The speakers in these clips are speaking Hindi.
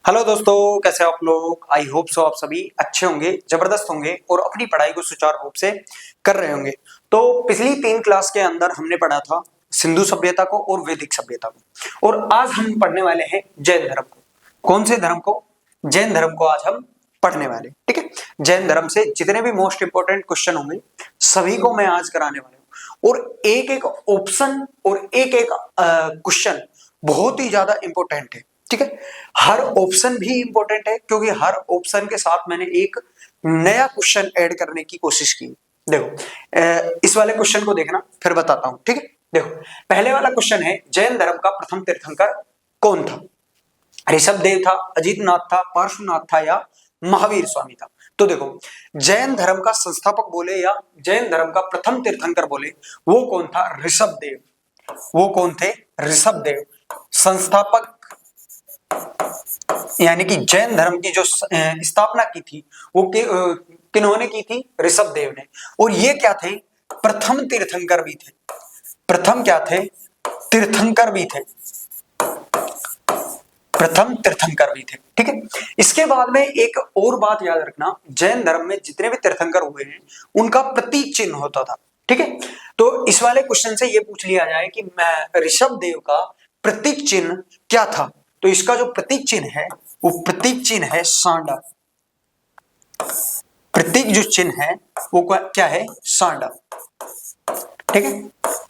हेलो दोस्तों, कैसे हो आप लोग। आई होप सो आप सभी अच्छे होंगे, जबरदस्त होंगे और अपनी पढ़ाई को सुचारू रूप से कर रहे होंगे। तो पिछली 3 क्लास के अंदर हमने पढ़ा था सिंधु सभ्यता को और वैदिक सभ्यता को, और आज हम पढ़ने वाले हैं जैन धर्म को। कौन से धर्म को? जैन धर्म को आज हम पढ़ने वाले। ठीक है, जैन धर्म से जितने भी मोस्ट इंपोर्टेंट क्वेश्चन होंगे सभी को मैं आज कराने वाला हूँ, और एक एक ऑप्शन और एक एक क्वेश्चन बहुत ही ज्यादा इंपॉर्टेंट है। ठीक है, हर ऑप्शन भी इंपॉर्टेंट है क्योंकि हर ऑप्शन के साथ मैंने एक नया क्वेश्चन ऐड करने की कोशिश की। देखो इस वाले क्वेश्चन को देखना, फिर बताता हूं। ठीक है, देखो पहले वाला क्वेश्चन है, जैन धर्म का प्रथम तीर्थंकर कौन था? ऋषभ देव था, अजितनाथ था, पार्श्वनाथ था या महावीर स्वामी था? तो देखो, जैन धर्म का संस्थापक बोले या जैन धर्म का प्रथम तीर्थंकर बोले, वो कौन था? ऋषभ देव। वो कौन थे? ऋषभ देव। संस्थापक यानी कि जैन धर्म की जो स्थापना की थी वो किन्होंने की थी? ऋषभ देव ने। और ये क्या थे? प्रथम तीर्थंकर भी थे। प्रथम क्या थे? तीर्थंकर भी थे। प्रथम तीर्थंकर भी थे। ठीक है, इसके बाद में एक और बात याद रखना, जैन धर्म में जितने भी तीर्थंकर हुए हैं उनका प्रतीक चिन्ह होता था। ठीक है, तो इस वाले क्वेश्चन से ये पूछ लिया जाए कि ऋषभ देव का प्रतीक चिन्ह क्या था, तो इसका जो प्रतीक चिन्ह है वो प्रतीक चिन्ह है सांडा। प्रतीक जो चिन्ह है वो क्या है? सांडा। ठीक है,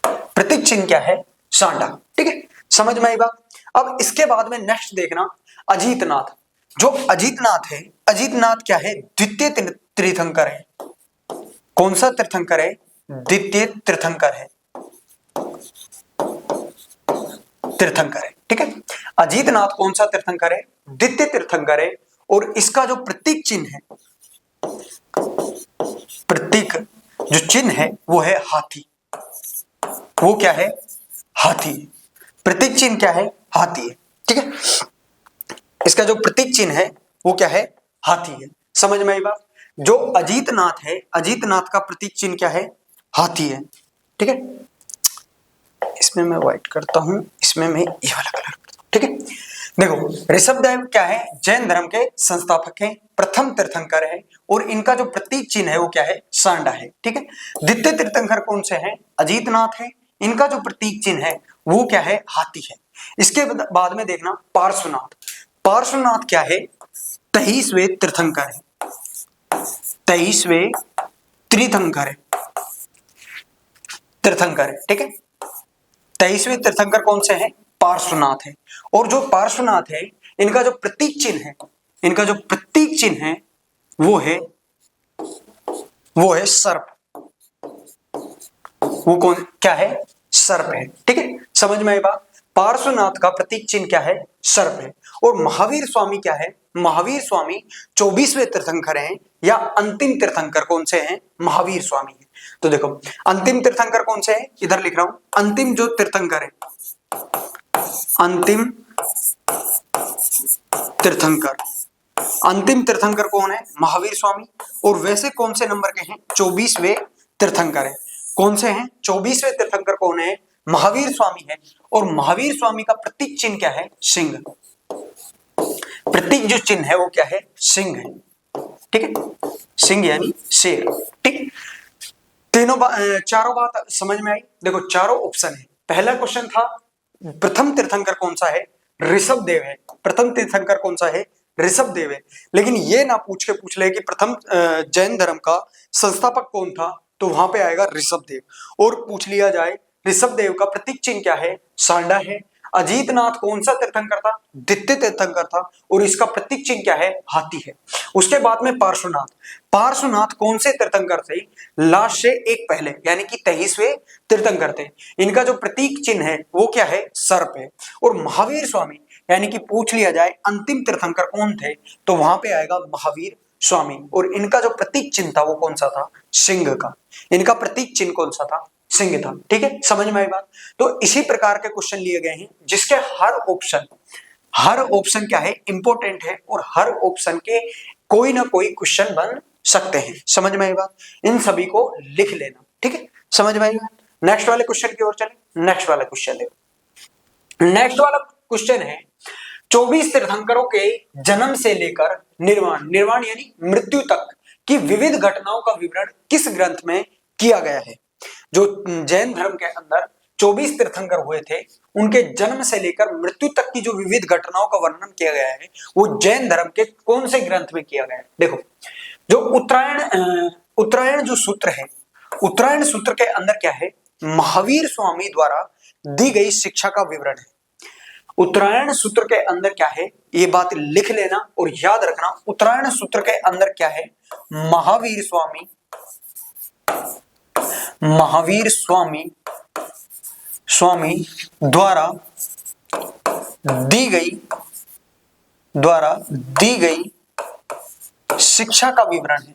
प्रतीक चिन्ह क्या है? सांडा। ठीक है, समझ में आई बात। अब इसके बाद में नेक्स्ट देखना, अजितनाथ। जो अजितनाथ है, अजितनाथ क्या है? द्वितीय तीर्थंकर है। कौन सा तीर्थंकर है? द्वितीय तीर्थंकर है। तीर्थंकर है। ठीक है, अजितनाथ कौन सा तीर्थंकर है? द्वितीय तीर्थंकर है। और इसका जो प्रतीक चिन्ह है, प्रतीक जो चिन्ह है वो है हाथी। वो क्या है? हाथी। प्रतीक चिन्ह क्या है? हाथी है। ठीक है, इसका जो प्रतीक चिन्ह है वो क्या है? हाथी है। समझ में आई बात। जो अजितनाथ है, अजितनाथ का प्रतीक चिन्ह क्या है? हाथी है। ठीक है, इसमें मैं व्हाइट करता हूं, इसमें मैं ये वाला कलर करता हूं। ठीक है, देखो ऋषभ देव क्या है? जैन धर्म के संस्थापक हैं, प्रथम तीर्थंकर है, और इनका जो प्रतीक चिन्ह है वो क्या है? सांडा है। ठीक है, द्वितीय तीर्थंकर कौन से हैं? अजितनाथ है। इनका जो प्रतीक चिन्ह है वो क्या है? हाथी है। इसके बाद में देखना पार्श्वनाथ। पार्श्वनाथ क्या है? 23वें तीर्थंकर है। 23वें तीर्थंकर है। तीर्थंकर है। ठीक है, 23वें तीर्थंकर कौन से हैं? पार्श्वनाथ है। और जो पार्श्वनाथ है इनका जो प्रतीक चिन्ह है, इनका जो प्रतीक चिन्ह है वो है सर्प। वो कौन क्या है? सर्प है। ठीक है, समझ में आई बात। पार्श्वनाथ का प्रतीक चिन्ह क्या है? सर्प है। और महावीर स्वामी क्या है? महावीर स्वामी 24वें तीर्थंकर हैं, या अंतिम तीर्थंकर कौन से हैं? महावीर स्वामी है। तो देखो अंतिम तीर्थंकर कौन से हैं, इधर लिख रहा हूं। अंतिम जो तीर्थंकर है, अंतिम तीर्थंकर, अंतिम तीर्थंकर कौन है? महावीर स्वामी। और वैसे कौन से नंबर के हैं? 24वें तीर्थंकर है। कौन से हैं? 24वें तीर्थंकर कौन है? महावीर स्वामी है। और महावीर स्वामी का प्रतीक चिन्ह क्या है? सिंह। प्रतीक जो चिन्ह है वो क्या है? सिंह है। ठीक है, सिंह यानी शेर। ठीक, चारों बात समझ में आई। देखो चारों ऑप्शन है। पहला क्वेश्चन था प्रथम तीर्थंकर कौन सा है? ऋषभ देव है। प्रथम तीर्थंकर कौन सा है? ऋषभ देव है। लेकिन ये ना पूछ के पूछ ले कि प्रथम जैन धर्म का संस्थापक कौन था, तो वहां पे आएगा ऋषभ देव। और पूछ लिया जाए ऋषभ देव का प्रतीक चिन्ह क्या है? सांडा है। अजितनाथ कौन सा तीर्थंकर था? द्वितीय तीर्थंकर था। और इसका प्रतीक चिन्ह क्या है? हाथी है। उसके बाद में पार्श्वनाथ। पार्श्वनाथ कौन से तीर्थंकर थे? लास्ट से एक पहले यानी कि 23वें तीर्थंकर थे। इनका जो प्रतीक चिन्ह है वो क्या है? सर्प है। और महावीर स्वामी यानी कि पूछ लिया जाए अंतिम तीर्थंकर कौन थे, तो वहां पे आएगा महावीर स्वामी। और इनका जो प्रतीक चिन्ह था वो कौन सा था? सिंह का। इनका प्रतीक चिन्ह कौन सा था? सिंह था। ठीक है, समझ में आई बात। तो इसी प्रकार के क्वेश्चन लिए गए हैं जिसके हर ऑप्शन क्या है? इंपॉर्टेंट है, और हर ऑप्शन के कोई ना कोई क्वेश्चन बन सकते हैं। समझ में आई बात। इन सभी को लिख लेना। ठीक है, समझ में आई बात। नेक्स्ट वाले क्वेश्चन की ओर चले। नेक्स्ट वाला क्वेश्चन देखो। नेक्स्ट वाला क्वेश्चन है, 24 तीर्थंकरों के जन्म से लेकर निर्वाण यानी मृत्यु तक की विविध घटनाओं का विवरण किस ग्रंथ में किया गया है? जो जैन धर्म के अंदर 24 तीर्थंकर हुए थे, उनके जन्म से लेकर मृत्यु तक की जो विविध घटनाओं का वर्णन किया गया है, वो जैन धर्म के कौन से ग्रंथ में किया गया है? देखो, जो उत्तरायण जो सूत्र है, उत्तरायण सूत्र के अंदर क्या है? महावीर स्वामी द्वारा दी गई शिक्षा का विवरण है। उत्तरायण सूत्र के अंदर क्या है, ये बात लिख लेना और याद रखना। उत्तरायण सूत्र के अंदर क्या है? महावीर स्वामी द्वारा दी गई शिक्षा का विवरण है।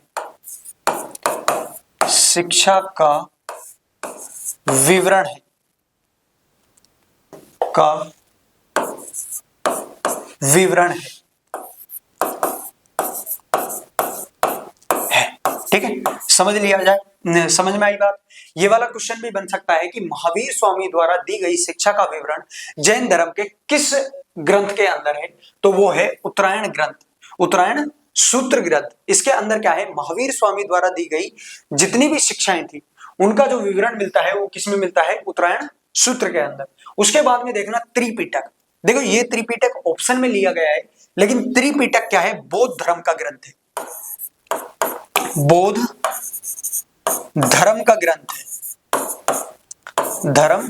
शिक्षा का विवरण है ठीक है, समझ लिया जाए, समझ में आई बात। ये वाला क्वेश्चन भी बन सकता है कि महावीर स्वामी द्वारा दी गई शिक्षा का विवरण जैन धर्म के किस ग्रंथ के अंदर है? तो वो है उत्तरायण ग्रंथ, उत्तरायण सूत्र ग्रंथ। इसके अंदर क्या है? महावीर स्वामी द्वारा दी गई जितनी भी शिक्षाएं थी, उनका जो विवरण मिलता है वो किसमें मिलता है? उत्तरायण सूत्र के अंदर। उसके बाद में देखना त्रिपिटक। देखो, ये त्रिपिटक ऑप्शन में लिया गया है, लेकिन त्रिपिटक क्या है? बौद्ध धर्म का ग्रंथ है, बौद्ध धर्म का धर्म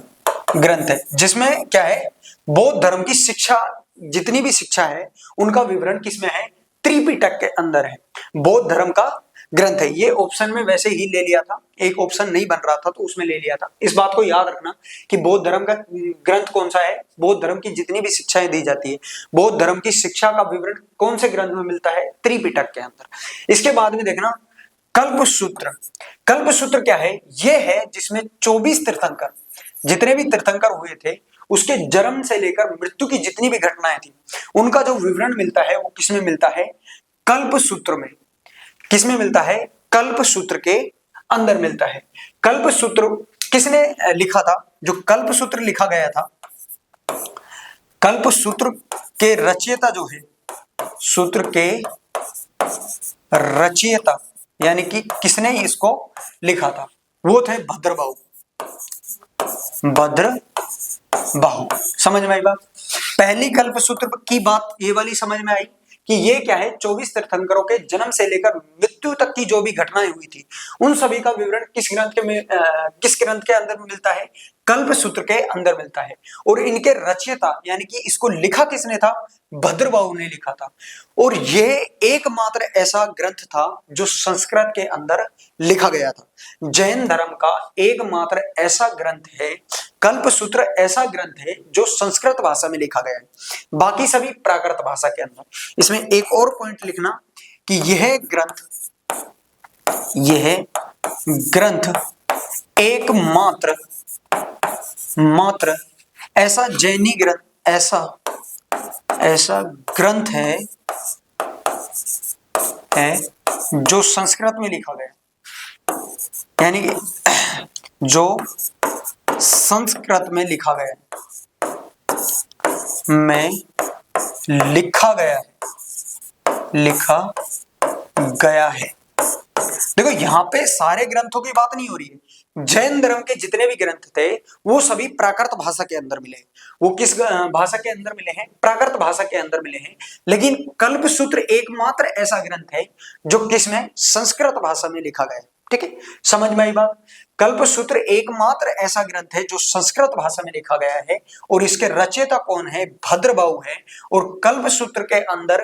ग्रंथ है, जिसमें क्या है? बौद्ध धर्म की शिक्षा, जितनी भी शिक्षा है, उनका विवरण किसमें है? त्रिपिटक के अंदर है, बौद्ध धर्म का ग्रंथ है। ये ऑप्शन में वैसे ही ले लिया था, एक ऑप्शन नहीं बन रहा था तो उसमें ले लिया था। इस बात को याद रखना कि बौद्ध धर्म का ग्रंथ कौन सा है? बौद्ध धर्म की जितनी भी शिक्षाएं दी जाती है, बौद्ध धर्म की शिक्षा का विवरण कौन से ग्रंथ में मिलता है? त्रिपिटक के अंदर। इसके बाद में देखना कल्पसूत्र। कल्पसूत्र क्या है? ये है जिसमें 24 तीर्थंकर, जितने भी तीर्थंकर हुए थे, उसके जन्म से लेकर मृत्यु की जितनी भी घटनाएं थी, उनका जो विवरण मिलता है वो किसमें मिलता है? कल्पसूत्र में। किसमें मिलता है? कल्पसूत्र के अंदर मिलता है। कल्पसूत्र किसने लिखा था? जो कल्पसूत्र लिखा गया था, कल्पसूत्र के रचयिता जो है, सूत्र के रचयिता यानी कि किसने इसको लिखा था, वो थे भद्रबाहु। समझ में आई बात? पहली कल्पसूत्र की बात ये वाली समझ में आई कि ये क्या है? 24 तीर्थंकरों के जन्म से लेकर मृत्यु तक की जो भी घटनाएं हुई थी, उन सभी का विवरण किस ग्रंथ के अंदर मिलता है? कल्पसूत्र के अंदर मिलता है। और इनके रचयिता यानी कि इसको लिखा किसने था? भद्रबाहु ने लिखा था। और ये एकमात्र ऐसा ग्रंथ था जो संस्कृत के अंदर लिखा गया था। जैन धर्म का एकमात्र ऐसा ग्रंथ है, कल्पसूत्र ऐसा ग्रंथ है जो संस्कृत भाषा में लिखा गया है, बाकी सभी प्राकृत भाषा के अंदर। इसमें एक और पॉइंट लिखना कि यह ग्रंथ एकमात्र ऐसा जैनी ग्रंथ, ऐसा ग्रंथ है जो संस्कृत में लिखा गया, यानी कि जो संस्कृत में लिखा गया है। देखो, यहां पे सारे ग्रंथों की बात नहीं हो रही है। जैन धर्म के जितने भी ग्रंथ थे वो सभी प्राकृत भाषा के अंदर मिले। वो किस भाषा के अंदर मिले हैं? प्राकृत भाषा के अंदर मिले हैं। लेकिन कल्पसूत्र एकमात्र ऐसा ग्रंथ है जो किसमें? संस्कृत भाषा में लिखा गया है। ठीक है, समझ में आई बात? कल्पसूत्र एकमात्र ऐसा ग्रंथ है जो संस्कृत भाषा में लिखा गया है और इसके रचयिता कौन है? भद्रबाहु है। और कल्पसूत्र के अंदर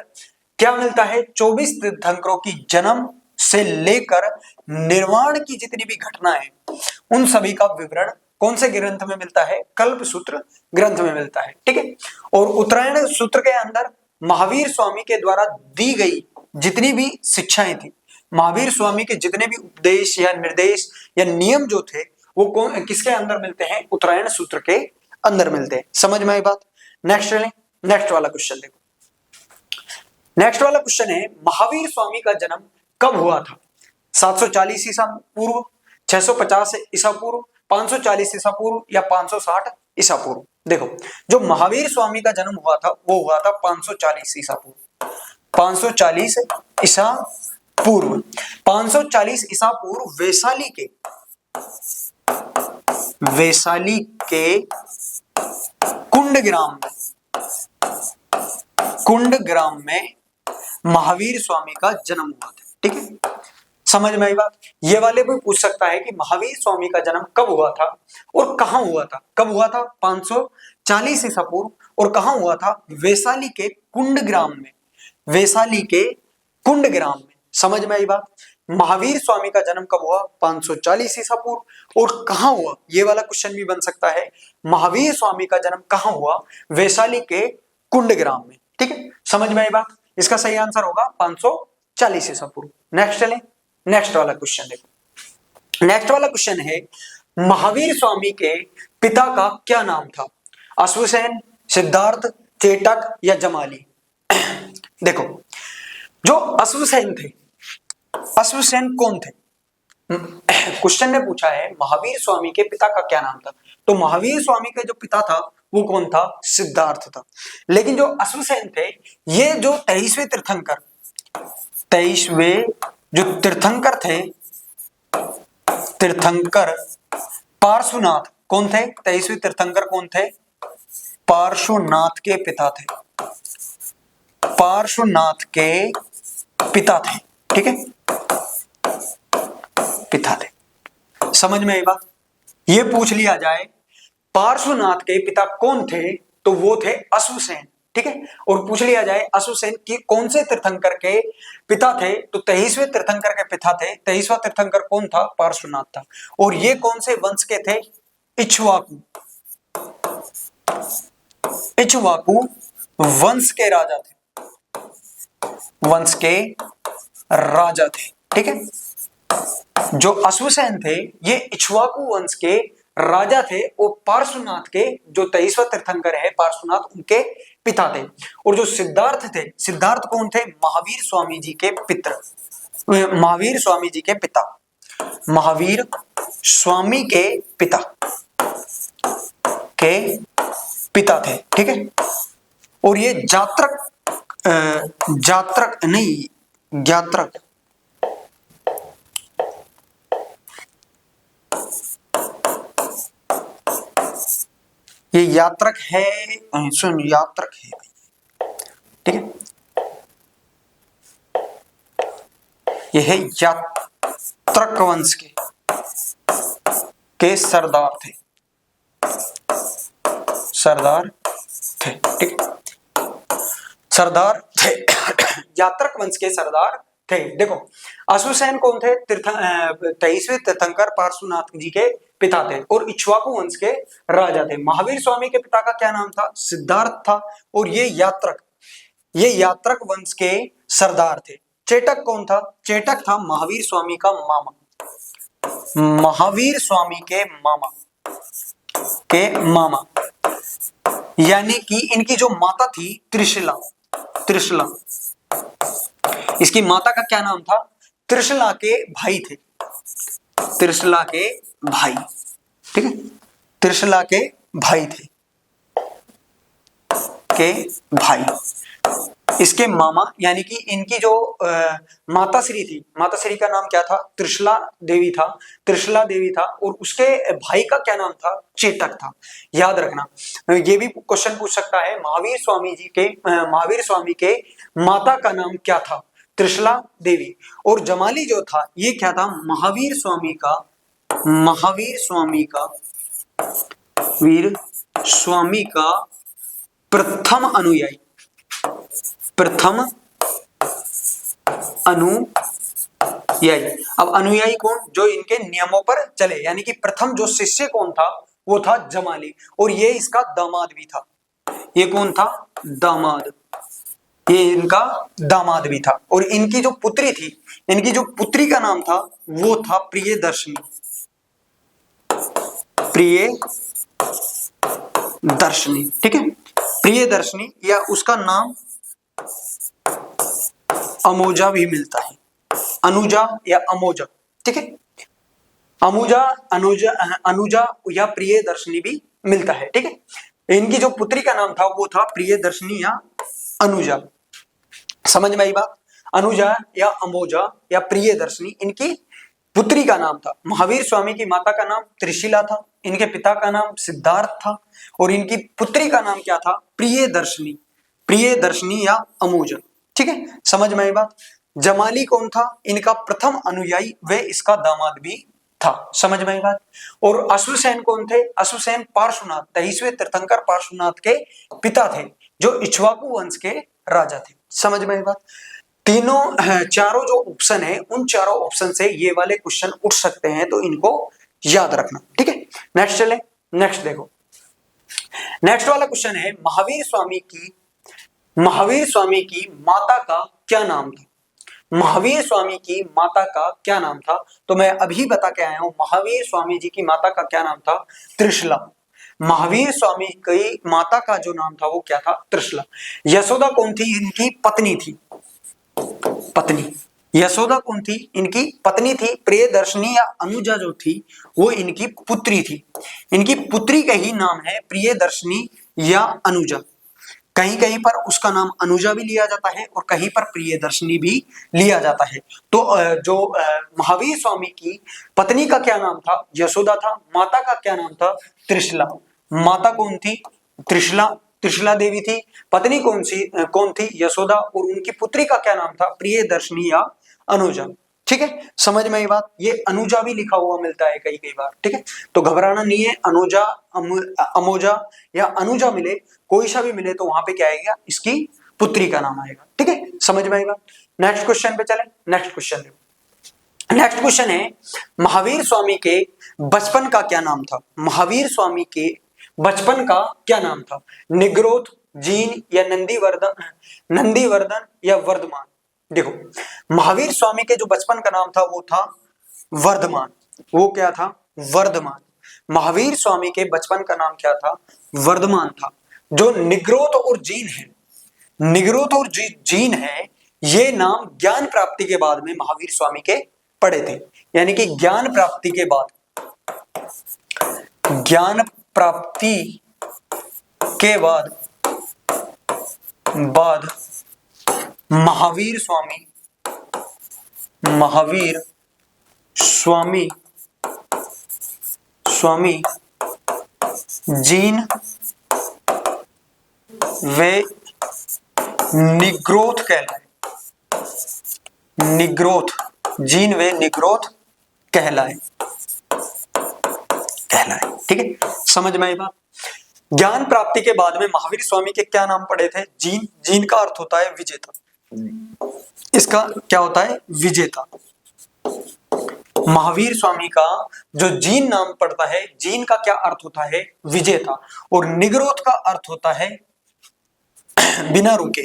क्या मिलता है? 24 तीर्थंकरों की जन्म से लेकर निर्वाण की जितनी भी घटनाएं हैं, उन सभी का विवरण कौन से ग्रंथ में मिलता है? कल्पसूत्र ग्रंथ में मिलता है। ठीक है, और उत्तरायण सूत्र के अंदर महावीर स्वामी के द्वारा दी गई जितनी भी शिक्षाएं थी, महावीर स्वामी के जितने भी उपदेश या निर्देश या नियम जो थे, वो कौन किसके अंदर मिलते हैं? उत्तरायण सूत्र के अंदर मिलते हैं। समझ में आई बात? नेक्स्ट वाला क्वेश्चन देखो। नेक्स्ट वाला क्वेश्चन है, महावीर स्वामी का जन्म कब हुआ था? 740 ईसा पूर्व, 650 ईसा पूर्व, 540 ईसा पूर्व या 560 ईसा पूर्व। देखो जो महावीर स्वामी का जन्म हुआ था वो हुआ था 540 ईसा पूर्व, 540 ईसा पूर्व। 540 ईसा पूर्व वैशाली के कुंड ग्राम में महावीर स्वामी का जन्म हुआ था। ठीक है, समझ में आई बात। ये वाले भी पूछ सकता है कि महावीर स्वामी का जन्म कब हुआ था और कहां हुआ था। कब हुआ था? 540 ईसा पूर्व। और कहां हुआ था? वैशाली के कुंड ग्राम में, वैशाली के कुंड ग्राम में। समझ में आई बात। महावीर स्वामी का जन्म कब हुआ? 540 ईसा पूर्व। और कहां हुआ? ये वाला क्वेश्चन भी बन सकता है, महावीर स्वामी का जन्म कहां हुआ? वैशाली के कुंड ग्राम में। ठीक है, समझ में आई बात। इसका सही आंसर होगा 540 ईसा पूर्व। नेक्स्ट चले, नेक्स्ट वाला क्वेश्चन देखो। नेक्स्ट वाला क्वेश्चन है, महावीर स्वामी के पिता का क्या नाम था? अश्वसेन, सिद्धार्थ, चेटक या जमाली? देखो जो अश्वसेन थे, अश्वसेन कौन थे? क्वेश्चन ने पूछा है महावीर स्वामी के पिता का क्या नाम था, तो महावीर स्वामी का जो पिता था वो कौन था? सिद्धार्थ था। लेकिन जो अश्वसेन थे, ये जो 23वें तीर्थंकर, 23वें जो तीर्थंकर थे, तीर्थंकर पार्श्वनाथ कौन थे? 23वें तीर्थंकर कौन थे? पार्श्वनाथ के पिता थे, पार्श्वनाथ के पिता थे। ठीक है, पिता थे। समझ में आई बात। ये पूछ लिया जाए पार्श्वनाथ के पिता कौन थे, तो वो थे अश्वसेन। ठीक है, और पूछ लिया जाए अश्वसेन की कौन से तीर्थंकर के पिता थे, तो 23वें तीर्थंकर के पिता थे। 23वां तीर्थंकर कौन था? पार्श्वनाथ था। और ये कौन से वंश के थे? इक्ष्वाकु, इक्ष्वाकु वंश के राजा थे, वंश के राजा थे। ठीक है, जो अश्वसेन थे ये इक्ष्वाकु वंश के राजा थे और पार्श्वनाथ के जो 23वां तीर्थंकर है पार्श्वनाथ, उनके पिता थे। और जो सिद्धार्थ थे, सिद्धार्थ कौन थे? महावीर स्वामी जी के पित्र, महावीर स्वामी जी के पिता, महावीर स्वामी के पिता के पिता थे। ठीक है, और ये ज्ञात्रक ये यात्रक है, सुन यात्रक है। ठीक है, ये है यात्रक वंश के सरदार थे, सरदार थे। ठीक, सरदार थे, यात्रक वंश के सरदार थे। देखो अश्वसेन कौन थे? 23वें तीर्थंकर पार्श्वनाथ जी के पिता थे और इक्ष्वाकु वंश के राजा थे। महावीर स्वामी के पिता का क्या नाम था? सिद्धार्थ था। और ये यात्रक वंश के सरदार थे। चेटक कौन था? चेटक था महावीर स्वामी का मामा, महावीर स्वामी के मामा, यानी कि इनकी जो माता थी त्रिशला, इसकी माता का क्या नाम था? त्रिशला के भाई थे, त्रिशला के भाई। ठीक है, त्रिशला के भाई थे, के भाई, इसके मामा, यानी कि इनकी जो माता श्री थी, माता श्री का नाम क्या था? त्रिशला देवी था, त्रिशला देवी था। और उसके भाई का क्या नाम था? चेटक था। याद रखना, ये भी क्वेश्चन पूछ सकता है महावीर स्वामी के माता का नाम क्या था? त्रिशला देवी। और जमाली जो था ये क्या था? महावीर स्वामी का प्रथम अनुयायी, अब अनुयायी कौन? जो इनके नियमों पर चले, यानी कि प्रथम जो शिष्य कौन था? वो था जमाली। और ये इसका दामाद भी था। ये कौन था? दामाद, ये इनका दामाद भी था। और इनकी जो पुत्री थी, इनकी जो पुत्री का नाम था वो था प्रियदर्शनी, प्रियदर्शनी। ठीक है, प्रियदर्शनी, या उसका नाम अमोजा भी मिलता है, अनुजा या अमोजा। ठीक है, अनुजा या प्रियदर्शनी भी मिलता है। ठीक है, इनकी जो पुत्री का नाम था वो था प्रियदर्शनी या अनुजा। समझ में आई बात? अनुजा या अमोजा या प्रियदर्शनी इनकी पुत्री का नाम था। महावीर स्वामी की माता का नाम त्रिशिला था, इनके पिता का नाम सिद्धार्थ था और इनकी पुत्री का नाम क्या था? प्रियदर्शनी, प्रियदर्शनी या अमोजा। ठीक है, समझ में आई बात? जमाली कौन था? इनका प्रथम अनुयायी व इसका दामाद भी था। समझ में आई बात? और अश्वसेन कौन थे? अश्वसेन पार्श्वनाथ, 23वें तीर्थंकर पार्श्वनाथ के पिता थे, जो इक्ष्वाकु वंश के राजा थे। समझ में आई बात? तीनों चारों जो ऑप्शन है उन चारों ऑप्शन से ये वाले क्वेश्चन उठ सकते हैं, तो इनको याद रखना। ठीक है, नेक्स्ट चले। नेक्स्ट देखो, नेक्स्ट वाला क्वेश्चन है महावीर स्वामी की माता का क्या नाम था? महावीर स्वामी की माता का क्या नाम था? तो मैं अभी बता के आया हूं, महावीर स्वामी जी की माता का क्या नाम था? त्रिशला। महावीर स्वामी की माता का जो नाम था वो क्या था? त्रिशला। यशोदा कौन थी? इनकी पत्नी थी। पत्नी यशोदा कौन थी? इनकी पत्नी थी। प्रियदर्शनी या अनुजा जो थी वो इनकी पुत्री थी। इनकी पुत्री का ही नाम है प्रियदर्शनी या अनुजा। कहीं कहीं पर उसका नाम अनुजा भी लिया जाता है और कहीं पर प्रियदर्शनी भी लिया जाता है। तो जो महावीर स्वामी की पत्नी का क्या नाम था? यशोदा था। माता का क्या नाम था? त्रिशला। माता कौन थी? त्रिशला देवी थी। पत्नी कौन थी? यशोदा। और उनकी पुत्री का क्या नाम था? प्रियदर्शनी या अनुजा। ठीक है, समझ में ये बात? ये अनुजा भी लिखा हुआ मिलता है कई कई बार। ठीक है, तो घबराना नहीं है, अनुजा, अमोजा या अनुजा मिले, कोई सा भी मिले तो वहां पे क्या आएगा? इसकी पुत्री का नाम आएगा। ठीक है, समझ में आएगा? नेक्स्ट क्वेश्चन पे चले। नेक्स्ट क्वेश्चन है महावीर स्वामी के बचपन का क्या नाम था? महावीर स्वामी के बचपन का क्या नाम था? निग्रोध, जीन या नंदीवर्धन या वर्धमान। देखो, महावीर स्वामी के जो बचपन का नाम था वो था वर्धमान। वो क्या था? वर्धमान। महावीर स्वामी के बचपन का नाम क्या था? वर्धमान था। जो निग्रोध और जीन है, ये नाम ज्ञान प्राप्ति के बाद में महावीर स्वामी के पड़े थे। यानी कि ज्ञान प्राप्ति के बाद महावीर स्वामी जीन वे निग्रोध कहलाए। ठीक है, समझ में आई बात? ज्ञान प्राप्ति के बाद में महावीर स्वामी के क्या नाम पड़े थे? जीन का अर्थ होता है विजेता। इसका क्या होता है? विजेता। महावीर स्वामी का जो जीन नाम पड़ता है, जीन का क्या अर्थ होता है? विजेता। और निग्रोध का अर्थ होता है बिना रुके,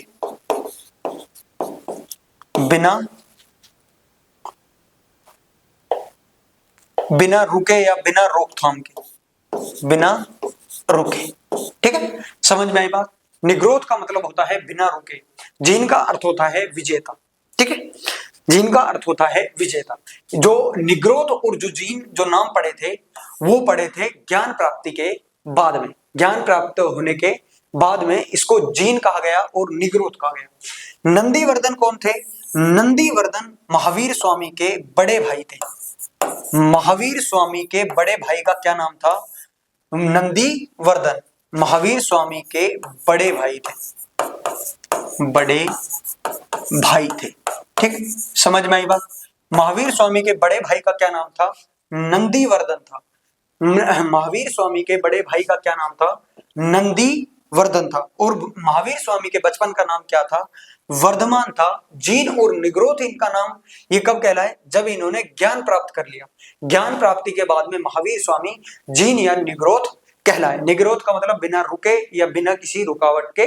बिना रुके या बिना रोकथाम के, बिना रुके। ठीक है, समझ में आई बात? निग्रोध का मतलब होता है बिना रुके, जीन का अर्थ होता है विजेता। ठीक है, जीन का अर्थ होता है विजेता। जो निग्रोध और जो जीन जो नाम पड़े थे वो पड़े थे ज्ञान प्राप्ति के बाद में। ज्ञान प्राप्त होने के बाद में इसको जीन कहा गया और निग्रोध कहा गया। नंदीवर्धन कौन थे? नंदीवर्धन महावीर स्वामी के बड़े भाई थे। महावीर स्वामी के बड़े भाई का क्या नाम था? नंदीवर्धन। महावीर स्वामी के बड़े भाई थे। ठीक, समझ में आई बात? महावीर स्वामी के बड़े भाई का क्या नाम था? नंदीवर्धन था। महावीर स्वामी के बड़े भाई का क्या नाम था? नंदीवर्धन था। और महावीर स्वामी के बचपन का नाम क्या था? वर्धमान था। जीन और निग्रोध इनका नाम ये कब कहलाए? जब इन्होंने ज्ञान प्राप्त कर लिया। ज्ञान प्राप्ति के बाद में महावीर स्वामी जीन या निग्रोध कहलाए। निग्रोध का मतलब बिना रुके या बिना किसी रुकावट के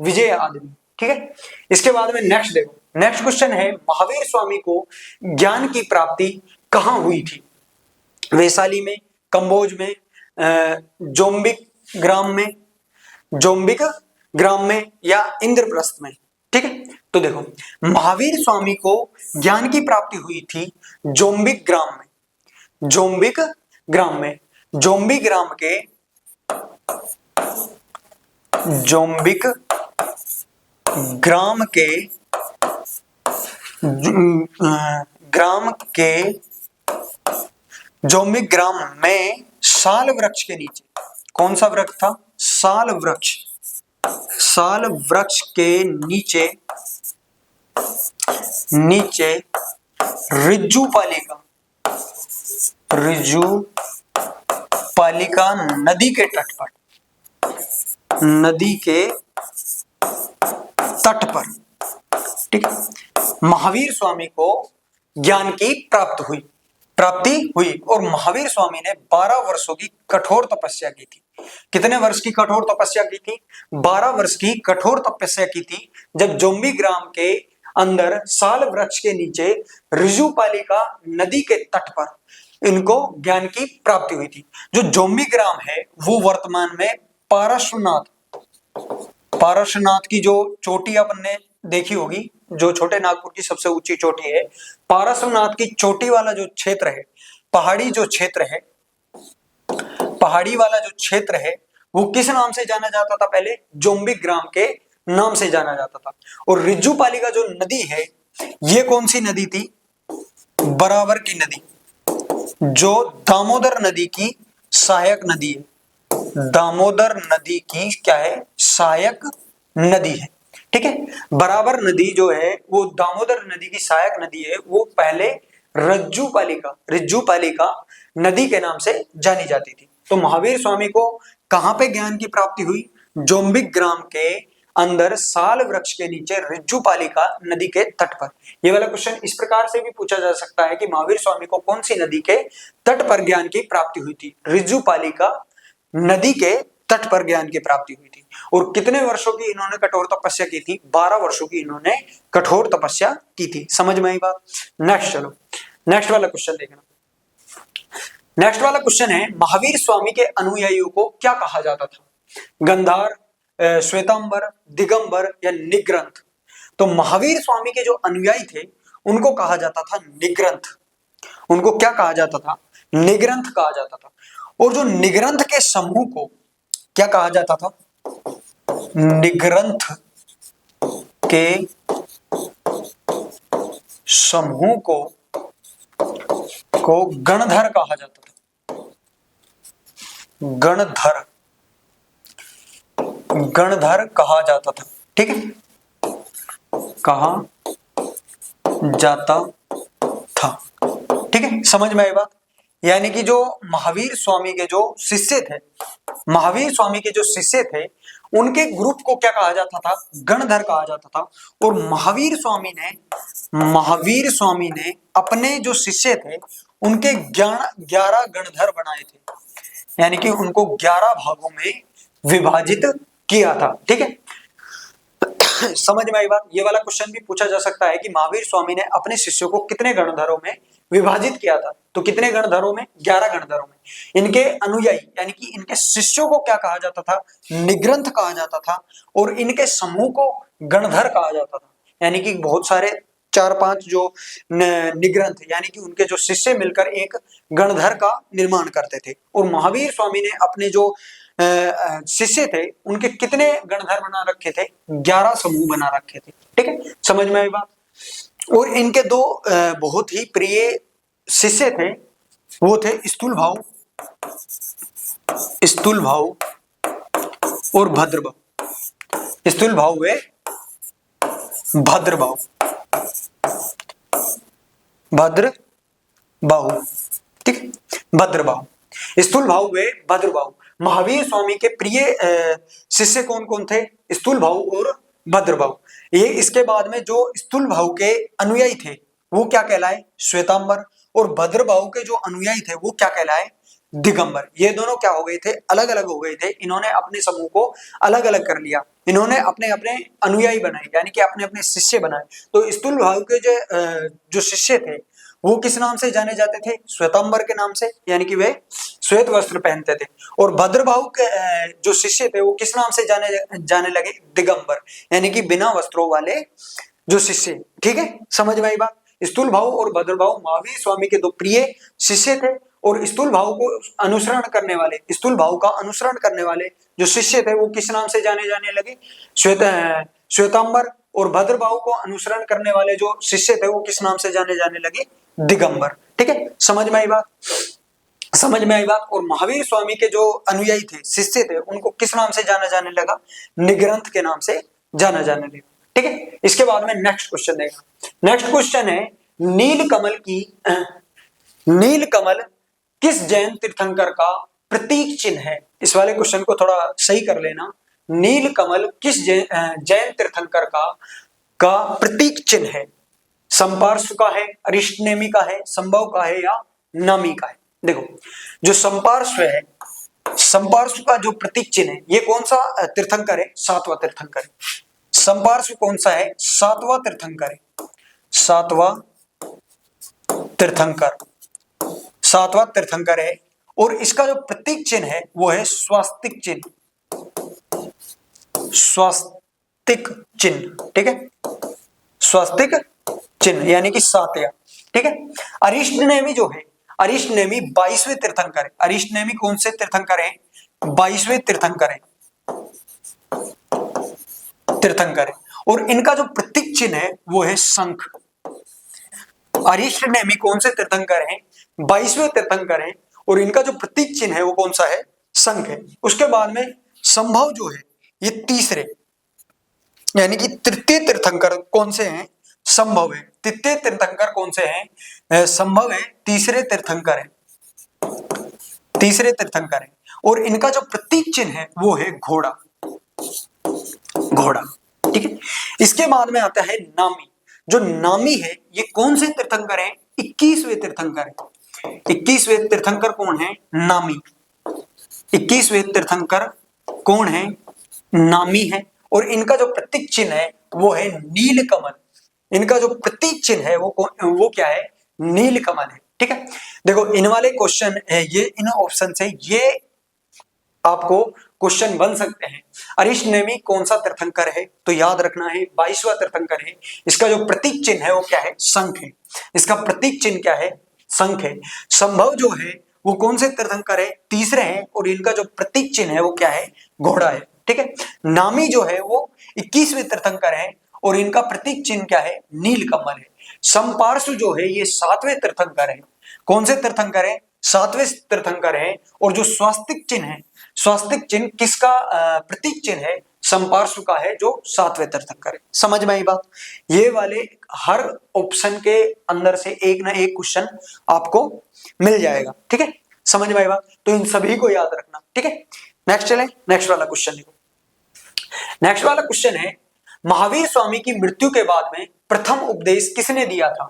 विजय आदमी। ठीक है, इसके बाद में नेक्स्ट देखो। नेक्स्ट क्वेश्चन है महावीर स्वामी को ज्ञान की प्राप्ति कहां हुई थी? वैशाली में, कंबोज में, जोम्बिक ग्राम में या इंद्रप्रस्थ में। ठीक है, तो देखो, महावीर स्वामी को ज्ञान की प्राप्ति हुई थी जोम्बिक ग्राम में। जोम्बिक ग्राम के जोम्बिक ग्राम के ग्राम के जोम्बिक ग्राम में साल वृक्ष के नीचे, कौन सा वृक्ष था? साल वृक्ष। साल वृक्ष के नीचे रिज्जू पालिका नदी के तट पर, ठीक है, महावीर स्वामी को ज्ञान की प्राप्ति हुई और महावीर स्वामी ने 12 वर्षों की कठोर तपस्या की थी। कितने वर्ष की कठोर तपस्या की थी? 12 वर्ष की कठोर तपस्या की थी, जब जोम्बी ग्राम के अंदर साल वृक्ष के नीचे रिजुपालिका नदी के तट पर इनको ज्ञान की प्राप्ति हुई थी। जो जोम्बी ग्राम है वो वर्तमान में पारसनाथ की जो चोटी अपन ने देखी होगी, जो छोटे नागपुर की सबसे ऊंची चोटी है, पारसनाथ की चोटी वाला जो क्षेत्र है, पहाड़ी वाला जो क्षेत्र है, वो किस नाम से जाना जाता था? पहले जोम्बिक ग्राम के नाम से जाना जाता था। और रिज्जूपालिका जो नदी है, ये कौन सी नदी थी? बराबर की नदी, जो दामोदर नदी की सहायक नदी है। दामोदर नदी की क्या है? सहायक नदी है, ठीक है। बराबर नदी जो है वो दामोदर नदी की सहायक नदी है, वो पहले रिज्जूपालिका नदी के नाम से जानी जाती थी। तो महावीर स्वामी को कहां पे ज्ञान की प्राप्ति हुई? जोम्बिक ग्राम के अंदर साल वृक्ष के नीचे रिज्जूपालिका नदी के तट पर। ये वाला क्वेश्चन इस प्रकार से भी पूछा जा सकता है कि महावीर स्वामी को कौन सी नदी के तट पर ज्ञान की प्राप्ति हुई थी? रिज्जूपालिका नदी के तट पर ज्ञान की प्राप्ति हुई थी। और कितने वर्षों की इन्होंने कठोर तपस्या की थी? 12 वर्षों की इन्होंने कठोर तपस्या की थी। समझ में आई बात? नेक्स्ट चलो, नेक्स्ट वाला क्वेश्चन देखना। नेक्स्ट वाला क्वेश्चन है, महावीर स्वामी के अनुयायियों को क्या कहा जाता था? गंधार, श्वेतांबर, दिगंबर या निग्रंथ? तो महावीर स्वामी के जो अनुयायी थे उनको कहा जाता था निग्रंथ। उनको क्या कहा जाता था? निग्रंथ कहा जाता था। और जो निग्रंथ के समूह को क्या कहा जाता था? निग्रंथ के समूह को गणधर कहा जाता था। गणधर कहा जाता था, ठीक है, कहा जाता था, ठीक है। समझ में आई बात? यानी कि जो महावीर स्वामी के जो शिष्य थे, उनके ग्रुप को क्या कहा जाता था? गणधर कहा जाता था। और महावीर स्वामी ने अपने जो शिष्य थे उनके 11 गणधर बनाए थे, यानी कि उनको 11 भागों में विभाजित किया था, ठीक है। समझ में आई बात? ये वाला क्वेश्चन भी पूछा जा सकता है कि महावीर स्वामी ने अपने शिष्यों को कितने गणधरों में विभाजित किया था? तो कितने गणधरों में? 11 गणधरों में। इनके अनुयायी यानी कि इनके शिष्यों को क्या कहा जाता था? निग्रंथ कहा जाता था। और इनके समूह को गणधर कहा जाता था। यानी कि बहुत सारे 4-5 जो निग्रंथ यानी कि उनके जो शिष्य मिलकर एक गणधर का निर्माण करते थे। और महावीर स्वामी ने अपने जो शिष्य थे उनके कितने गणधर बना रखे थे? 11 समूह बना रखे थे, ठीक है। समझ में आई बात? और इनके 2 बहुत ही प्रिय शिष्य थे, वो थे स्थूल भाव और भद्रभाव। स्थूल भाव वे भद्रभाव, ठीक है, भद्रभाव। स्थूल भाव वे भद्रभाव। महावीर स्वामी के प्रिय शिष्य कौन कौन थे? स्थूल भाव और भद्रभाव। ये इसके बाद में जो स्थूल भाव के अनुयायी थे वो क्या कहलाए? श्वेतांबर। और भद्रभाव के जो अनुयायी थे वो क्या कहलाए? दिगंबर। ये दोनों क्या हो गए थे? अलग अलग हो गए थे। इन्होंने अपने समूह को अलग अलग कर लिया। इन्होंने अपने अपने अनुयायी बनाए, यानी कि अपने अपने शिष्य बनाए। तो स्थूल भाव के जो शिष्य थे वो किस नाम से जाने जाते थे? श्वेतांबर के नाम से, यानी कि वे श्वेत वस्त्र पहनते थे। और भद्रभाव के जो शिष्य थे वो किस नाम से जाने लगे? दिगंबर, यानी कि बिना वस्त्रों वाले जो शिष्य, ठीक है। समझ में आई बात? स्थूल भाव और भद्रभाव महावीर स्वामी के 2 प्रिय शिष्य थे। और स्थूल भाव को अनुसरण करने वाले, स्थूल भाव का अनुसरण करने वाले जो शिष्य थे वो किस नाम से जाने जाने लगे? श्वेतांबर। और भद्र भाव को अनुसरण करने वाले जो शिष्य थे वो किस नाम से जाने जाने लगे? दिगंबर। ठीक है, समझ में आई बात? समझ में आई बात? और महावीर स्वामी के जो अनुयायी थे, शिष्य थे, उनको किस नाम से जाना जाने लगा? निग्रंथ के नाम से जाना जाने लगा। ठीक है, इसके बाद में नेक्स्ट क्वेश्चन देगा। नेक्स्ट क्वेश्चन है नीलकमल किस जैन तीर्थंकर का प्रतीक चिन्ह है? इस वाले क्वेश्चन को थोड़ा सही कर लेना। नीलकमल किस जैन तीर्थंकर का प्रतीक चिन्ह है? संपार्श्व का है, अरिष्टनेमी का है, संभव का है या नामी का है? देखो, जो संपार्श्व है, संपार्श्व का जो प्रतीक चिन्ह है, ये कौन सा तीर्थंकर है? सातवां तीर्थंकर है। संपार्श्व कौन सा है? सातवां तीर्थंकर है। सातवां तीर्थंकर, सातवां तीर्थंकर है। और इसका जो प्रतीक चिन्ह है वो है स्वास्तिक चिन्ह, स्वास्तिक चिन्ह। ठीक है, स्वास्तिक चिन्ह यानी कि सातया। ठीक है, अरिष्टनेमी जो है, अरिष्टनेमी 22वें तीर्थंकर है। अरिष्टनेमी कौन से तीर्थंकर है? 22वें तीर्थंकर है, तीर्थंकर है। और इनका जो प्रतीक चिन्ह है वो है शंख। अरिष्टनेमी कौन से तीर्थंकर हैं? 22वें तीर्थंकर हैं। और इनका जो प्रतीक चिन्ह है वो कौन सा है? शंख है। उसके बाद में संभव जो है ये तीसरे यानी कि तृतीय तीर्थंकर कौन से हैं? संभव है। तृतीय तीर्थंकर कौन से हैं? संभव है, तीसरे तीर्थंकर है, तीसरे तीर्थंकर है। और इनका जो प्रतीक चिन्ह है वो है घोड़ा, घोड़ा। ठीक है, इसके बाद में आता है नामी। जो नामी है ये कौन से तीर्थंकर है? 21वें तीर्थंकर है। 21वें तीर्थंकर कौन है? नामी। 21वें तीर्थंकर कौन है? नामी है। और इनका जो प्रतीक चिन्ह है वो है नीलकमल। इनका जो प्रतीक चिन्ह है वो क्या है? नीलकमल है। ठीक है, देखो इन वाले क्वेश्चन है ये, इन ऑप्शन से ये आपको क्वेश्चन बन सकते हैं। अरिष्टनेमी कौन सा तीर्थंकर है? तो याद रखना है 22वां तीर्थंकर है। इसका जो प्रतीक चिन्ह है वो क्या है? शंख है। इसका प्रतीक चिन्ह क्या है? शंख है। संभव जो है वो कौन से तीर्थंकर है? तीसरे हैं। और इनका जो प्रतीक चिन्ह है वो क्या है? घोड़ा है। ठीक है, नामी जो है वो 21वें तीर्थंकर है और इनका प्रतीक चिन्ह क्या है? नीलकमल है। संपार्श्व जो है ये 7वें तीर्थंकर है। कौन से तीर्थंकर है? 7वें तीर्थंकर है। और जो स्वास्तिक चिन्ह है, स्वास्तिक चिन्ह किसका प्रतीक चिन्ह है? संपार्श्व का है जो 7वें तीर्थंकर है। समझ में आई बात? ये वाले हर ऑप्शन के अंदर से एक ना एक क्वेश्चन आपको मिल जाएगा। ठीक है, समझ में आई बात? तो इन सभी को याद रखना। ठीक है, नेक्स्ट चले, नेक्स्ट वाला क्वेश्चन देखो। नेक्स्ट वाला क्वेश्चन है महावीर स्वामी की मृत्यु के बाद में प्रथम उपदेश किसने दिया था?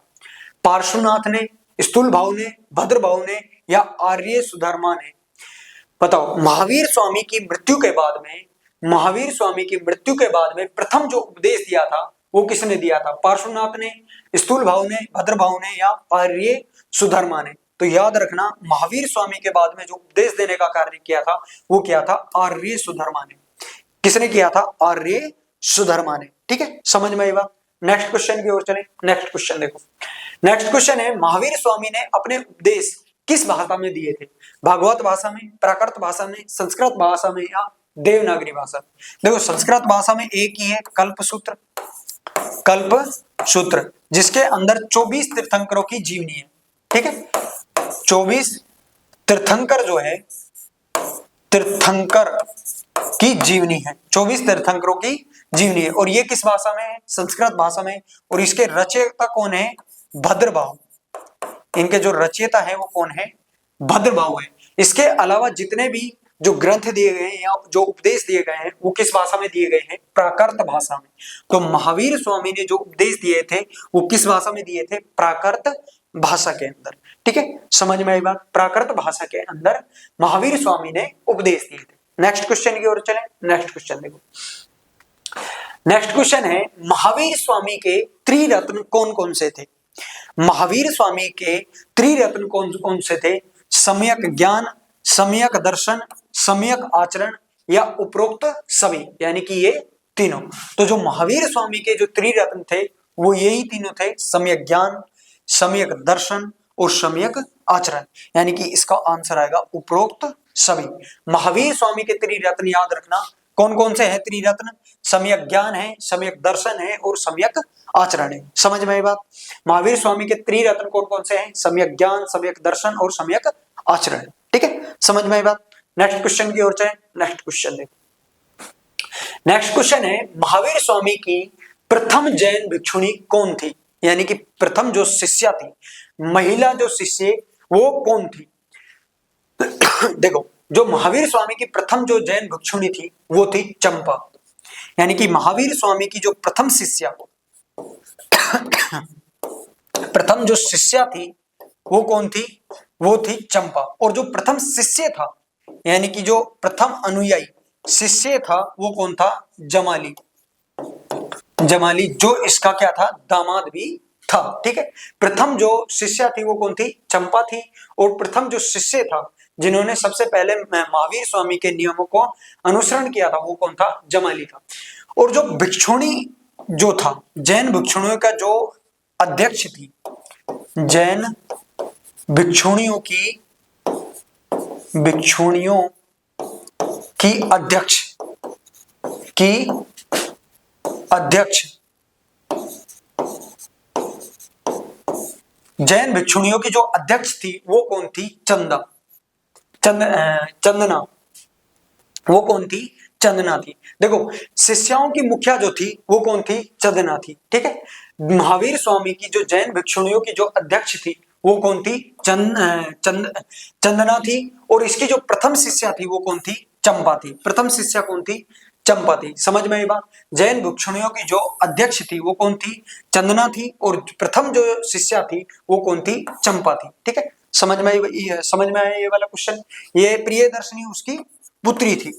पार्श्वनाथ ने, स्थूल भाव ने, भद्र भाव ने या आर्य सुधर्मा ने? बताओ, महावीर स्वामी की मृत्यु के बाद में, महावीर स्वामी की मृत्यु के बाद में प्रथम जो उपदेश दिया था वो किसने दिया था? पार्श्वनाथ ने, स्थूल भाव ने, भद्र भाव ने या आर्य सुधर्मा ने? तो याद रखना, महावीर स्वामी के बाद में जो उपदेश देने का कार्य किया था वो क्या था? आर्य सुधर्मा ने। किसने किया था? आर्य सुधर्मा ने। ठीक है, समझ में आई बात? नेक्स्ट क्वेश्चन की ओर चले। नेक्स्ट क्वेश्चन देखो। नेक्स्ट क्वेश्चन है महावीर स्वामी ने अपने उपदेश किस भाषा में दिए थे? भागवत भाषा में, प्राकृत भाषा में, संस्कृत भाषा में या देवनागरी भाषा में? देखो, संस्कृत भाषा में एक ही है, कल्पसूत्र, कल्पसूत्र, जिसके अंदर 24 तीर्थंकरों की जीवनी है। ठीक है, 24 तीर्थंकर जो है, तीर्थंकर की जीवनी है, 24 तीर्थंकरों की जीवनी है। और ये किस भाषा में है? संस्कृत भाषा में। और इसके रचयिता कौन है? भद्रभाव। इनके जो रचयिता है वो कौन है? भद्रभाव है। इसके अलावा जितने भी जो ग्रंथ दिए गए हैं या जो उपदेश दिए गए हैं वो किस भाषा में दिए गए हैं? प्राकृत भाषा में। तो महावीर स्वामी ने जो उपदेश दिए थे वो किस भाषा में दिए थे? प्राकृत भाषा के अंदर। ठीक है, समझ में आई बात? प्राकृत भाषा के अंदर महावीर स्वामी ने उपदेश दिए थे। नेक्स्ट क्वेश्चन की ओर चलें। नेक्स्ट क्वेश्चन देखो। नेक्स्ट क्वेश्चन है महावीर स्वामी के त्रिरत्न कौन कौन से थे? महावीर स्वामी के त्रिरत्न कौन कौन से थे? सम्यक ज्ञान, सम्यक दर्शन, सम्यक आचरण या उपरोक्त सभी, यानी कि ये तीनों। तो जो महावीर स्वामी के जो त्रिरत्न थे वो यही तीनों थे, सम्यक ज्ञान, सम्यक दर्शन और सम्यक आचरण, यानी कि इसका आंसर आएगा उपरोक्त सभी। महावीर स्वामी के त्रिरत्न याद रखना, कौन कौन से हैं त्रिरत्न? सम्यक ज्ञान है, सम्यक दर्शन है और सम्यक आचरण है। समझ में आई बात? महावीर स्वामी के त्रिरत्न कौन कौन से हैं? सम्यक ज्ञान, सम्यक दर्शन और सम्यक आचरण। ठीक है, समझ में आई बात? नेक्स्ट क्वेश्चन की ओर चलें। नेक्स्ट क्वेश्चन देखो, नेक्स्ट क्वेश्चन है महावीर स्वामी की प्रथम जैन भिक्षुणी कौन थी? यानी कि प्रथम जो शिष्या थी, महिला जो शिष्य, वो कौन थी? देखो, जो महावीर स्वामी की प्रथम जो जैन भिक्षुणी थी वो थी चंपा। यानी कि महावीर स्वामी की जो प्रथम शिष्या, प्रथम जो शिष्या थी वो कौन थी? वो थी चंपा। और जो प्रथम शिष्य था, यानी कि जो प्रथम अनुयायी शिष्य था, वो कौन था? जमाली। जमाली, जो इसका क्या था? दामाद भी था। ठीक है, प्रथम जो शिष्या थी वो कौन थी? चंपा थी। और प्रथम जो शिष्य था, जिन्होंने सबसे पहले महावीर स्वामी के नियमों को अनुसरण किया था, वो कौन था? जमाली था। और जो भिक्षुणी जो था, जैन भिक्षुणियों का जो अध्यक्ष थी, जैन भिक्षुणियों की अध्यक्ष जैन भिक्षुणियों की जो अध्यक्ष थी वो कौन थी? चंदना। वो कौन थी? चंदना थी। देखो, शिष्याओं की मुखिया जो थी वो कौन थी? चंदना थी। ठीक है, महावीर स्वामी की जो जैन भिक्षुणियों की जो अध्यक्ष थी वो कौन थी? चंदना थी। और इसकी जो प्रथम शिष्या थी वो कौन थी? चंपा थी। प्रथम शिष्या कौन थी? चंपा थी। समझ में आई बात? जैन भिक्षुणियों की जो अध्यक्ष थी वो कौन थी? चंदना थी। और प्रथम जो शिष्या थी वो कौन थी? चंपा थी। ठीक है, समझ में आया ये वाला क्वेश्चन? ये प्रियदर्शनी उसकी पुत्री थी।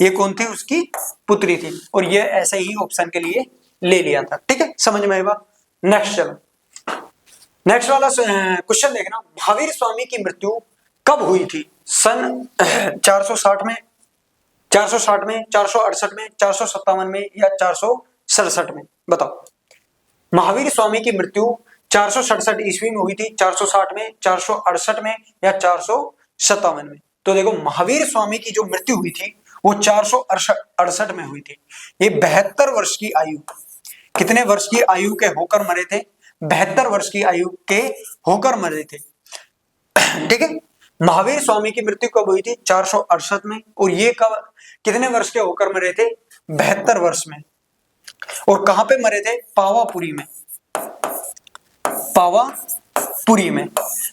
ये कौन थी? उसकी पुत्री थी। और ये ऐसे ही ऑप्शन के लिए ले लिया था। ठीक है, समझ में आई बात? नेक्स्ट चलो, नेक्स्ट वाला क्वेश्चन देखना, महावीर स्वामी की मृत्यु कब हुई थी? सन 460 में, 468 में, 457 में या 467 में? बताओ। महावीर स्वामी की मृत्यु 467 ईस्वी में हुई थी, 460 में, 468 में या 457 में? तो देखो, महावीर स्वामी की जो मृत्यु हुई थी वो 468 में हुई थी। ये 72 वर्ष की आयु, कितने वर्ष की आयु के होकर मरे थे? 72 वर्ष की आयु के होकर मरे थे। ठीक है, महावीर स्वामी की मृत्यु कब हुई थी? 468 में। और ये कब, कितने वर्ष के होकर मरे थे? 72 वर्ष में। और कहां पे मरे थे? पावापुरी में। पावापुरी में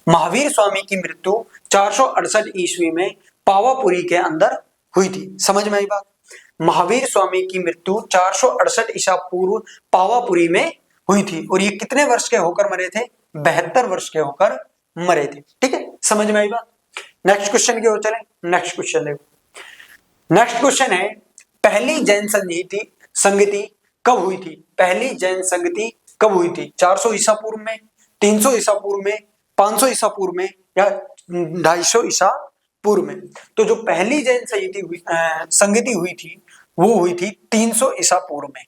महावीर स्वामी की मृत्यु 468 ईस्वी में पावापुरी के अंदर हुई थी। समझ में आई बात? महावीर स्वामी की मृत्यु 468 ईसा पूर्व पावापुरी में हुई थी। और ये कितने वर्ष के होकर मरे थे? 72 वर्ष के होकर मरे थे। ठीक है, समझ में आई बात? नेक्स्ट क्वेश्चन की ओर चलें। नेक्स्ट क्वेश्चन देखो, नेक्स्ट क्वेश्चन है, पहली जैन संगति कब हुई थी? पहली जैन संगति कब हुई थी? 400 ईसा पूर्व में, 300 ईसा पूर्व में, 500 ईसा पूर्व में या 250 ईसा पूर्व में? तो जो पहली जैन संगति हुई थी वो हुई थी 300 ईसा पूर्व में।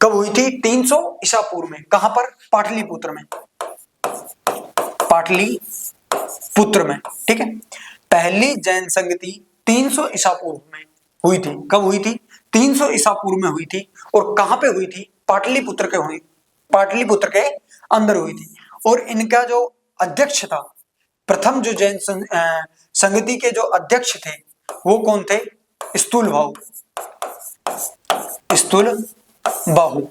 कब हुई थी? 300 ईसा पूर्व में। कहां पर? पाटलिपुत्र में। पाटलिपुत्र में। ठीक है, पहली जैन संगति 300 ईसा पूर्व में हुई थी। कब हुई थी? 300 ईसा पूर्व में हुई थी। और कहां पे हुई थी? पाटलिपुत्र के अंदर हुई थी। और इनका जो अध्यक्ष था, प्रथम जो जैन संगति के जो अध्यक्ष थे वो कौन थे? स्थूल बाहु।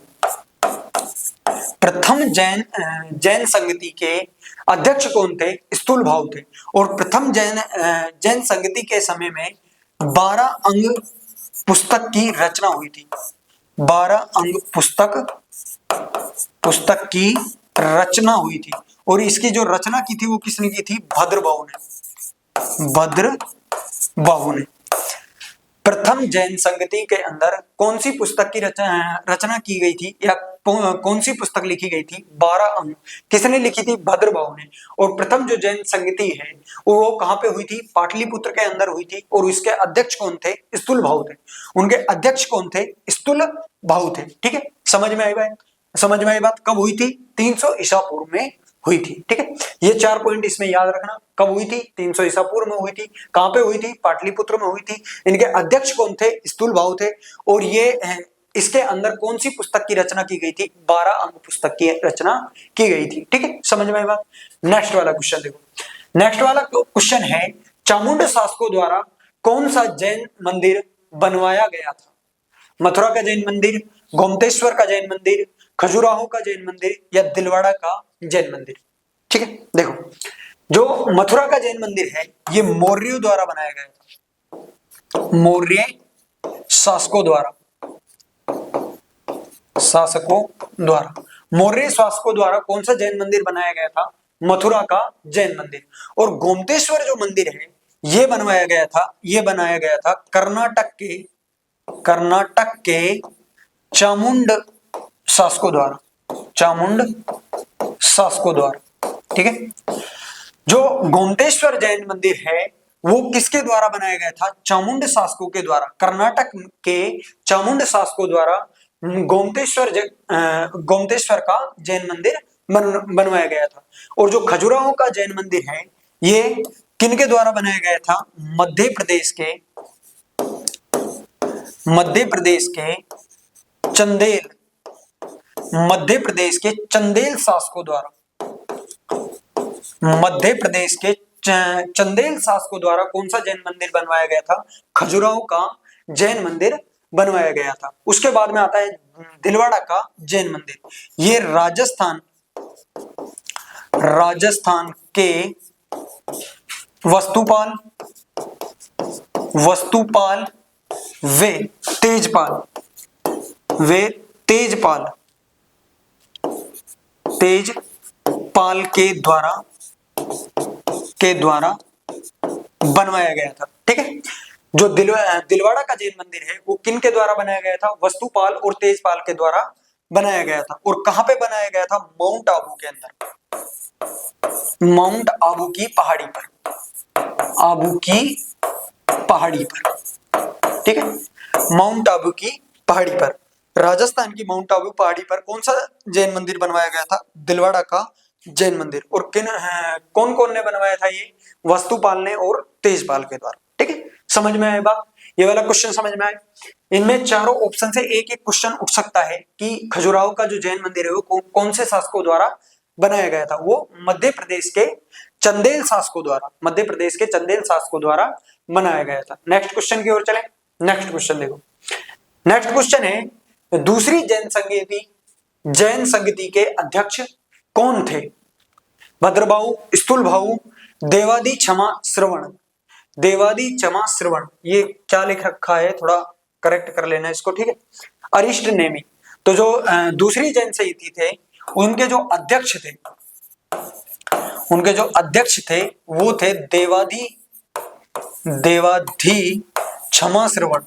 प्रथम जैन संगति के अध्यक्ष कौन थे? स्थूल बाहु थे। और प्रथम जैन संगति के समय में 12 अंग पुस्तक की रचना हुई थी। 12 अंग पुस्तक की रचना हुई थी। और इसकी जो रचना की थी वो किसने की थी? भद्रबाहु ने। प्रथम जैन संगति के अंदर कौन सी पुस्तक की रचना की गई थी या कौन सी पुस्तक लिखी गई थी? 12 अंग। किसने लिखी थी? भद्रबाहु ने। और प्रथम जो जैन संगति है वो कहां पे हुई थी? पाटलिपुत्र के अंदर हुई थी। और इसके अध्यक्ष कौन थे? स्थूल बाहु थे। उनके अध्यक्ष कौन थे? स्थूल बाहु थे। ठीक है, समझ में आई बात? कब हुई थी? 300 ईसा पूर्व में हुई थी। ठीक है, ये 4 पॉइंट इसमें याद रखना। कब हुई थी? 300 ईसा पूर्व में हुई थी। कहां पे हुई थी? पाटलिपुत्र में हुई थी। इनके अध्यक्ष कौन थे? स्थूलभाऊ थे। और ये इसके अंदर कौन सी पुस्तक की रचना की गई थी? 12 अंक पुस्तक की रचना की गई थी। ठीक है, समझ में आई बात? नेक्स्ट वाला क्वेश्चन देखो। नेक्स्ट वाला क्वेश्चन है, चामुंड शासकों द्वारा कौन सा जैन मंदिर बनवाया गया था? मथुरा का जैन मंदिर, गोमतेश्वर का जैन मंदिर, खजुराहो का जैन मंदिर या दिलवाड़ा का जैन मंदिर? ठीक है, देखो जो मथुरा का जैन मंदिर है ये मौर्यों द्वारा बनाया गया था। मौर्य शासकों द्वारा, मौर्य शासकों द्वारा कौन सा जैन मंदिर बनाया गया था? मथुरा का जैन मंदिर। और गोमतेश्वर जो मंदिर है ये बनाया गया था कर्नाटक के चामुंड शासकों द्वारा। ठीक है, जो गोमतेश्वर जैन मंदिर है वो किसके द्वारा बनाया गया था? चामुंड शासकों के द्वारा। कर्नाटक के चामुंड शासकों द्वारा गोमतेश्वर का जैन मंदिर बनवाया गया था। और जो खजुराहो का जैन मंदिर है ये किनके द्वारा बनाया गया था? मध्य प्रदेश के चंदेल शासकों द्वारा कौन सा जैन मंदिर बनवाया गया था? खजुराहो का जैन मंदिर बनवाया गया था। उसके बाद में आता है दिलवाड़ा का जैन मंदिर। ये राजस्थान के वस्तुपाल वे तेजपाल के द्वारा बनवाया गया था। ठीक है, जो दिलवाड़ा का जैन मंदिर है वो किन के द्वारा बनाया गया था? वस्तुपाल और तेजपाल के द्वारा बनाया गया था। और कहां पे बनाया गया था? माउंट आबू के अंदर, माउंट आबू की पहाड़ी पर। ठीक है, माउंट आबू की पहाड़ी पर, राजस्थान की माउंट आबू पहाड़ी पर कौन सा जैन मंदिर बनवाया गया था? दिलवाड़ा का जैन मंदिर। और कौन कौन ने बनवाया था? ये वस्तुपाल ने और तेजपाल के द्वारा। ठीक है, समझ में आए बात? ये वाला क्वेश्चन समझ में आए? इनमें चारों ऑप्शन से एक एक क्वेश्चन उठ सकता है कि खजुराहो का जो जैन मंदिर है वो कौन से शासकों द्वारा बनाया गया था? वो मध्य प्रदेश के चंदेल शासकों द्वारा बनाया गया था। नेक्स्ट क्वेश्चन की ओर चले। नेक्स्ट क्वेश्चन देखो। नेक्स्ट क्वेश्चन है, दूसरी जैन संगति के अध्यक्ष कौन थे? भद्रभाऊ, स्थूलभाऊ, देवादी क्षमा श्रवण। ये क्या लिख रखा है थोड़ा करेक्ट कर लेना इसको। ठीक है, अरिष्ट नेमी। तो जो दूसरी जैन संगति थे उनके जो अध्यक्ष थे वो थे देवादी क्षमा श्रवण।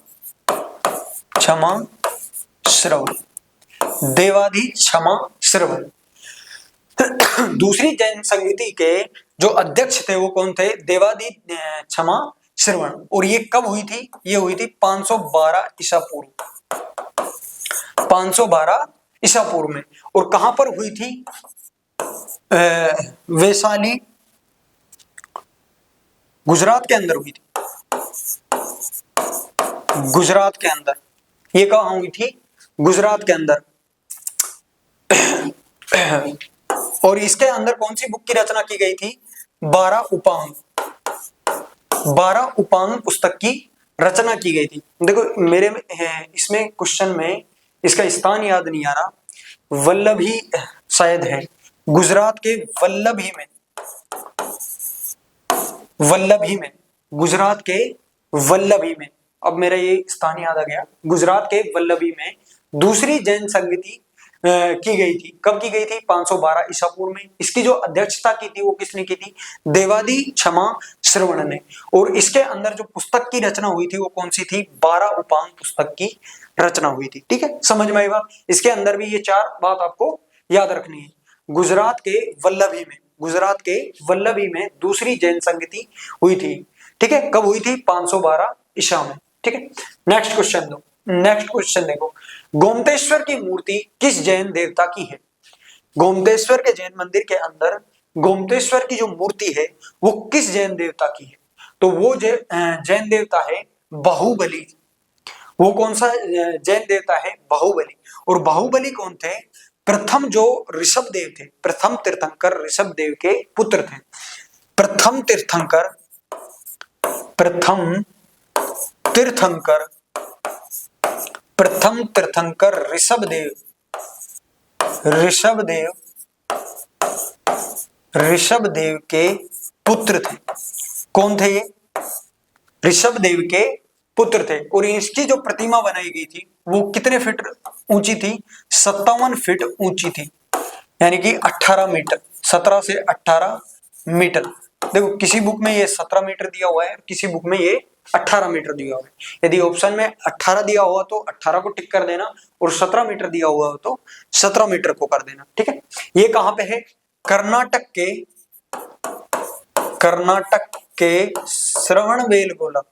दूसरी जैन संगति के जो अध्यक्ष थे वो कौन थे? देवादी क्षमा श्रवण। और ये कब हुई थी? ये हुई थी 512 ईसा पूर्व में। और कहां पर हुई थी? वैशाली, गुजरात के अंदर हुई थी। ये कहां हुई थी? गुजरात के अंदर। और इसके अंदर कौन सी बुक की रचना की गई थी? 12 उपांग पुस्तक की रचना की गई थी। देखो मेरे में इसमें क्वेश्चन में इसका स्थान याद नहीं आ रहा, वल्लभी शायद है, गुजरात के वल्लभी में, गुजरात के वल्लभी में, अब मेरा ये स्थान याद आ गया, गुजरात के वल्लभी में दूसरी जैन संगति की गई थी। कब की गई थी? 512 ईसा पूर्व में। इसकी जो अध्यक्षता की थी वो किसने की थी? देवादी क्षमा श्रवण ने। और इसके अंदर जो पुस्तक की रचना हुई थी वो कौन सी थी? 12 उपांग पुस्तक की रचना हुई थी। ठीक है, समझ में आई बात? इसके अंदर भी ये 4 बात आपको याद रखनी है। गुजरात के वल्लभी में दूसरी जैन संगति हुई थी। ठीक है, कब हुई थी? 512 ईसा में। ठीक है, नेक्स्ट क्वेश्चन देखो। गोमतेश्वर की मूर्ति किस जैन देवता की है? गोमतेश्वर के जैन मंदिर के अंदर गोमतेश्वर की जो मूर्ति है वो किस जैन देवता की है? तो वो जैन देवता है बाहुबली। वो कौन सा जैन देवता है? बाहुबली। और बाहुबली कौन थे? प्रथम जो ऋषभ देव थे, प्रथम तीर्थंकर ऋषभ देव के पुत्र थे। प्रथम तीर्थंकर ऋषभ देव के पुत्र थे। कौन थे ये? ऋषभ देव के पुत्र थे। और इसकी जो प्रतिमा बनाई गई थी वो कितने फीट ऊंची थी? 57 फीट ऊंची थी, यानी कि 18 मीटर, 17 से 18 मीटर। देखो किसी बुक में ये 17 मीटर दिया हुआ है, किसी बुक में ये 18 मीटर दिया हुआ है। यदि ऑप्शन में 18 दिया हुआ तो 18 को टिक कर देना, और 17 मीटर दिया हुआ हो तो 17 मीटर को कर देना। ठीक है, ये कहां पे है? कर्नाटक के श्रवणबेलगोला में।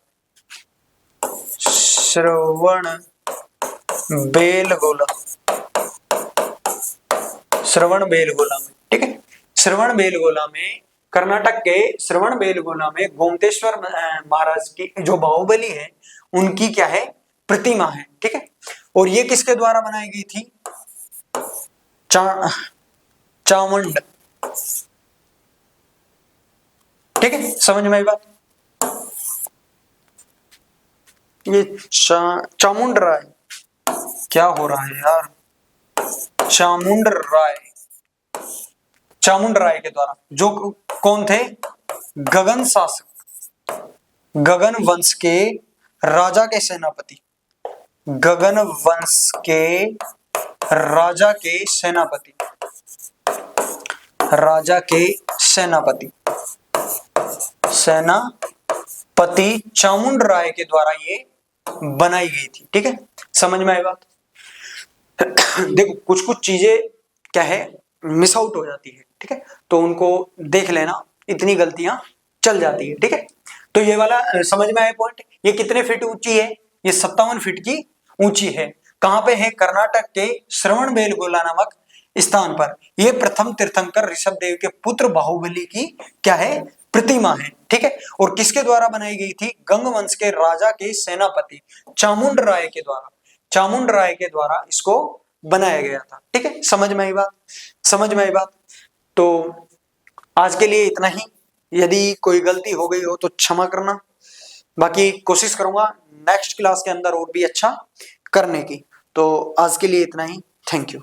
ठीक है, श्रवणबेलगोला में, कर्नाटक के श्रवणबेलगोला में गोमतेश्वर महाराज की जो बाहुबली है उनकी क्या है? प्रतिमा है। ठीक है, और ये किसके द्वारा बनाई गई थी? चामुंड। ठीक है, समझ में आई बात? ये चामुंड राय, क्या हो रहा है यार? चामुंड राय के द्वारा, जो कौन थे? गगन शासक, गगन वंश के राजा के सेनापति, गगन वंश के राजा के सेनापति चामुंड राय के द्वारा ये बनाई गई थी। ठीक है, समझ में आई बात? देखो कुछ कुछ चीजें क्या है, मिस आउट हो जाती है। ठीक है, तो उनको देख लेना, इतनी गलतियां चल जाती है। ठीक है, तो ये वाला समझ में आया पॉइंट? ये कितने फीट ऊंची है? ये 57 फीट की ऊंची है। कहां पे है? कर्नाटक के श्रवणबेलगोला नामक स्थान पर। यह प्रथम तीर्थंकर ऋषभ देव के पुत्र बाहुबली की क्या है? प्रतिमा है। ठीक है, और किसके द्वारा बनाई गई थी? गंग वंश के राजा के सेनापति चामुंड राय के द्वारा इसको बनाया गया था। ठीक है, समझ में आई बात? तो आज के लिए इतना ही। यदि कोई गलती हो गई हो तो क्षमा करना, बाकी कोशिश करूंगा नेक्स्ट क्लास के अंदर और भी अच्छा करने की। तो आज के लिए इतना ही। Thank you.